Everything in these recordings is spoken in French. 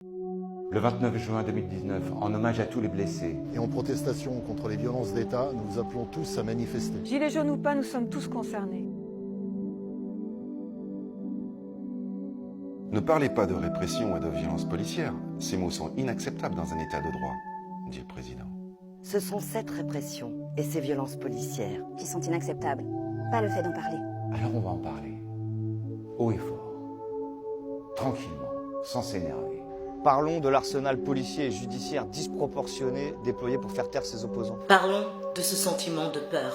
Le 29 juin 2019, en hommage à tous les blessés. Et en protestation contre les violences d'État, nous appelons tous à manifester. Gilets jaunes ou pas, nous sommes tous concernés. Ne parlez pas de répression et de violence policière. Ces mots sont inacceptables dans un État de droit, dit le président. Ce sont cette répression et ces violences policières qui sont inacceptables, pas le fait d'en parler. Alors on va en parler, haut et fort, tranquillement, sans s'énerver. Parlons de l'arsenal policier et judiciaire disproportionné déployé pour faire taire ses opposants. Parlons de ce sentiment de peur.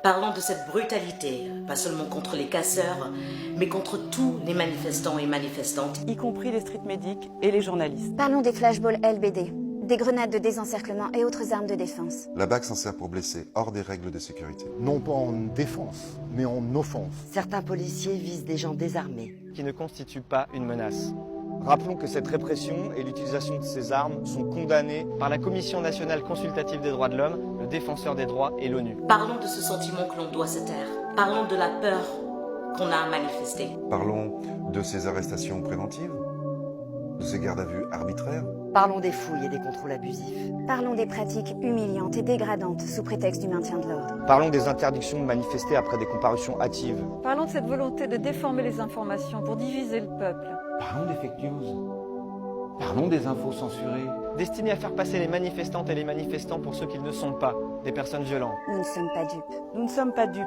Parlons de cette brutalité, pas seulement contre les casseurs, mais contre tous les manifestants et manifestantes, Y compris les street medics et les journalistes. Parlons des flashballs LBD, des grenades de désencerclement et autres armes de défense. La BAC s'en sert pour blesser hors des règles de sécurité. Non pas en défense, mais en offense. Certains policiers visent des gens désarmés. Qui ne constituent pas une menace. Rappelons que cette répression et l'utilisation de ces armes sont condamnées par la Commission nationale consultative des droits de l'homme, le Défenseur des droits et l'ONU. Parlons de ce sentiment que l'on doit se taire. Parlons de la peur qu'on a à manifester. Parlons de ces arrestations préventives, de ces gardes à vue arbitraires. Parlons des fouilles et des contrôles abusifs. Parlons des pratiques humiliantes et dégradantes sous prétexte du maintien de l'ordre. Parlons des interdictions de manifester après des comparutions hâtives. Parlons de cette volonté de déformer les informations pour diviser le peuple. Parlons des fake news. Parlons des infos censurées. Destinées à faire passer les manifestantes et les manifestants pour ceux qu'ils ne sont pas, des personnes violentes. Nous ne sommes pas dupes. Nous ne sommes pas dupes,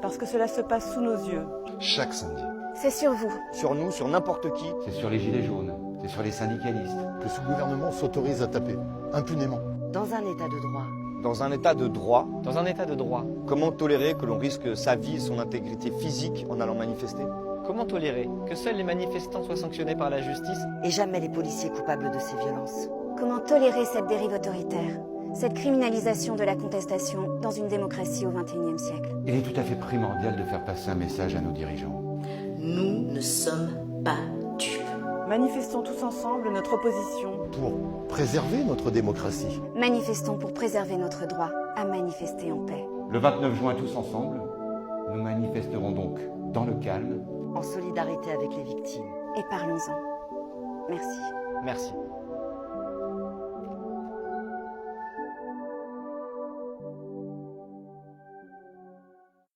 parce que cela se passe sous nos yeux. Chaque samedi. C'est sur vous. Sur nous, sur n'importe qui. C'est sur les gilets jaunes, c'est sur les syndicalistes. Que ce gouvernement s'autorise à taper, impunément. Dans un état de droit. Dans un état de droit. Dans un état de droit. Comment tolérer que l'on risque sa vie et son intégrité physique en allant manifester? Comment tolérer que seuls les manifestants soient sanctionnés par la justice? Et jamais les policiers coupables de ces violences. Comment tolérer cette dérive autoritaire, cette criminalisation de la contestation dans une démocratie au XXIe siècle? Il est tout à fait primordial de faire passer un message à nos dirigeants. Nous ne sommes pas dupes. Manifestons tous ensemble notre opposition. Pour préserver notre démocratie. Manifestons pour préserver notre droit à manifester en paix. Le 29 juin, tous ensemble, nous manifesterons donc dans le calme. En solidarité avec les victimes. Et parlons-en. Merci. Merci.